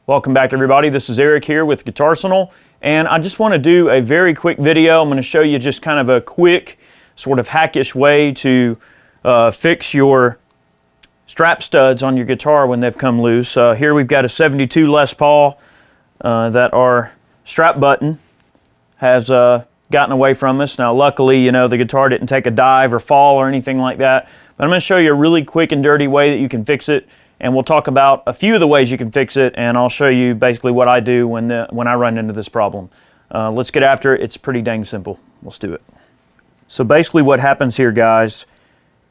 Welcome back, everybody. This is Eric here with Guitarsenal, and I just want to do a very quick video. I'm going to show you just kind of a quick, sort of hackish way to fix your strap studs on your guitar when they've come loose. Here we've got a 72 Les Paul that our strap button has gotten away from us. Now, luckily, you know, the guitar didn't take a dive or fall or anything like that, but I'm going to show you a really quick and dirty way that you can fix it. And we'll talk about a few of the ways you can fix it, and I'll show you basically what I do when I run into this problem. Let's get after it. It's pretty dang simple. Let's do it. So basically what happens here, guys,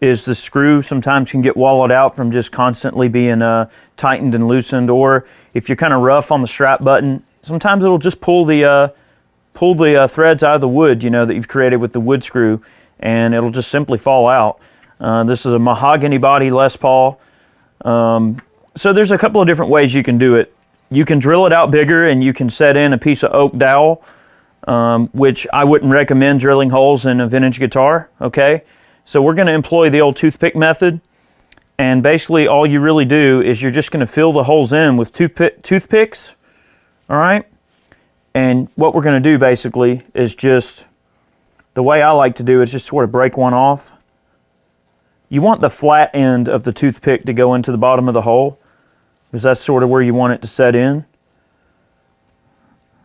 is the screw sometimes can get wallowed out from just constantly being tightened and loosened, or if you're kind of rough on the strap button, sometimes it'll just pull the threads out of the wood, you know, that you've created with the wood screw, and it'll just simply fall out. This is a mahogany body Les Paul. So there's a couple of different ways you can do it. You can drill it out bigger and you can set in a piece of oak dowel, which I wouldn't recommend drilling holes in a vintage guitar, okay? So we're going to employ the old toothpick method, and basically all you really do is you're just going to fill the holes in with toothpicks, all right? And what we're going to do basically is just, the way I like to do is just sort of break one off. You want the flat end of the toothpick to go into the bottom of the hole, because that's sort of where you want it to set in.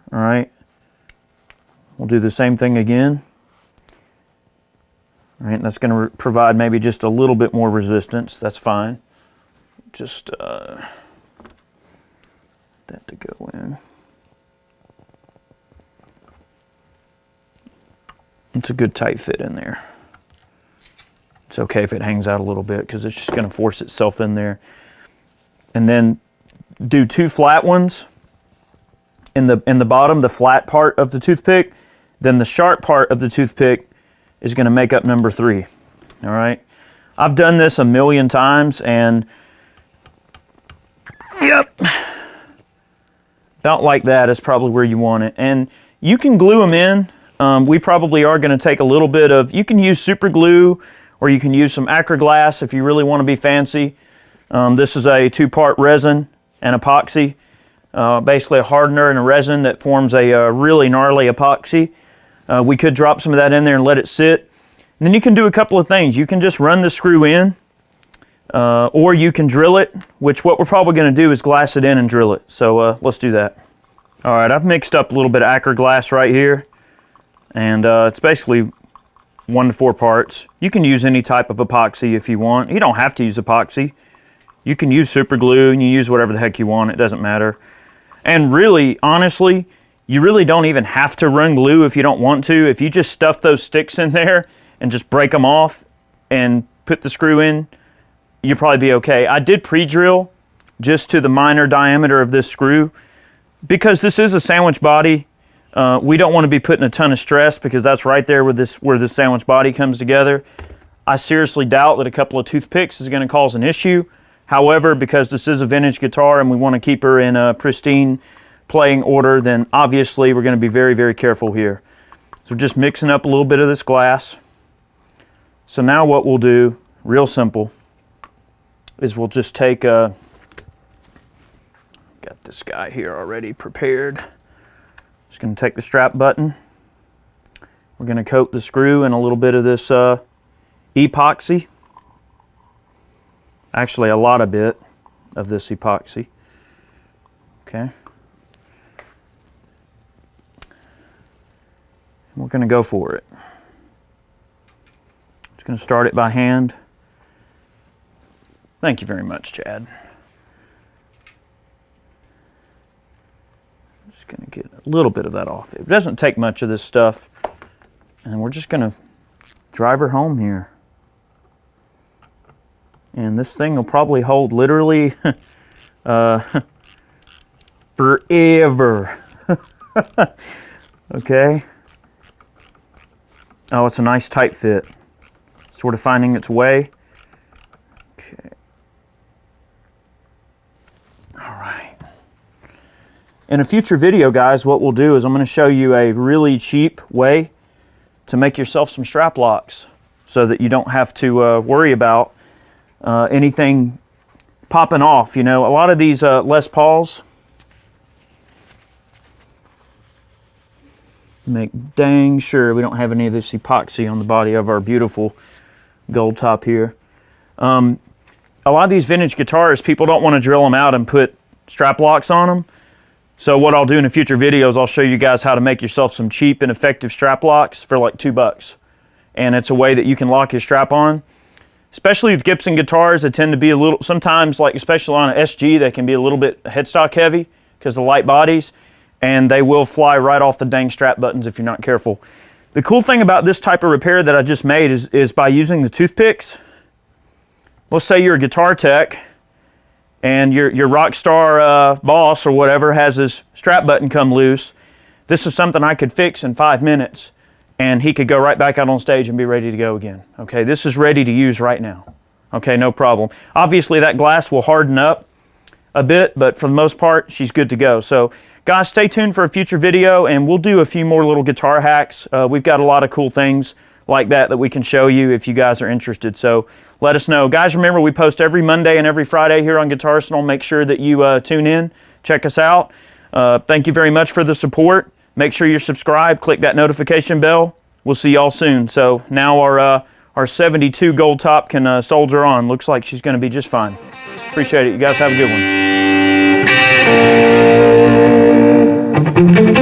All right. We'll do the same thing again. All right, and that's going to provide maybe just a little bit more resistance. That's fine. Just that to go in. It's a good tight fit in there. It's okay if it hangs out a little bit because it's just going to force itself in there. And then do two flat ones in the bottom, the flat part of the toothpick. Then the sharp part of the toothpick is going to make up number 3. All right. I've done this a million times, and yep, about like that is probably where you want it. And you can glue them in. We probably are going to take a little bit of, you can use super glue, or you can use some acroglass if you really want to be fancy. This is a 2-part resin and epoxy, basically a hardener and a resin that forms a really gnarly epoxy. We could drop some of that in there and let it sit. And then you can do a couple of things. You can just run the screw in, or you can drill it, which what we're probably going to do is glass it in and drill it. So let's do that. All right, I've mixed up a little bit of acroglass right here, and it's basically 1 to 4 parts. You can use any type of epoxy if you want. You don't have to use epoxy. You can use super glue, and you use whatever the heck you want. It doesn't matter. And really, honestly, you really don't even have to run glue if you don't want to. If you just stuff those sticks in there and just break them off and put the screw in, you'll probably be okay. I did pre-drill just to the minor diameter of this screw because this is a sandwich body. We don't want to be putting a ton of stress because that's right there where this sandwich body comes together. I seriously doubt that a couple of toothpicks is going to cause an issue. However, because this is a vintage guitar and we want to keep her in a pristine playing order, then obviously we're going to be very, very careful here. So just mixing up a little bit of this glass. So now what we'll do, real simple, is we'll just take got this guy here already prepared. Just going to take the strap button. We're going to coat the screw in a little bit of this epoxy. Actually, a lot of bit of this epoxy. Okay. We're going to go for it. Just going to start it by hand. Thank you very much, Chad. Going to get a little bit of that off. It doesn't take much of this stuff, and we're just going to drive her home here. And this thing will probably hold literally forever. Okay. Oh, it's a nice tight fit. Sort of finding its way. Okay. All right. In a future video, guys, what we'll do is I'm going to show you a really cheap way to make yourself some strap locks so that you don't have to worry about anything popping off. You know, a lot of these Les Pauls, Make dang sure we don't have any of this epoxy on the body of our beautiful gold top here. A lot of these vintage guitars, people don't want to drill them out and put strap locks on them. So what I'll do in the future videos, I'll show you guys how to make yourself some cheap and effective strap locks for like $2. And it's a way that you can lock your strap on. Especially with Gibson guitars, they tend to be a little, sometimes like especially on an SG, they can be a little bit headstock heavy because of the light bodies, and they will fly right off the dang strap buttons if you're not careful. The cool thing about this type of repair that I just made is by using the toothpicks. Let's say you're a guitar tech and your rock star boss or whatever has his strap button come loose. This is something I could fix in 5 minutes, and he could go right back out on stage and be ready to go again. Okay, this is ready to use right now. Okay, no problem. Obviously that glass will harden up a bit, but for the most part, she's good to go. So guys, stay tuned for a future video, and we'll do a few more little guitar hacks. We've got a lot of cool things like that we can show you if you guys are interested. So let us know. Guys, remember we post every Monday and every Friday here on Guitarsenal. Make sure that you tune in, check us out. Thank you very much for the support. Make sure you're subscribed, click that notification bell. We'll see y'all soon. So now our 72 gold top can soldier on. Looks like she's going to be just fine. Appreciate it. You guys have a good one.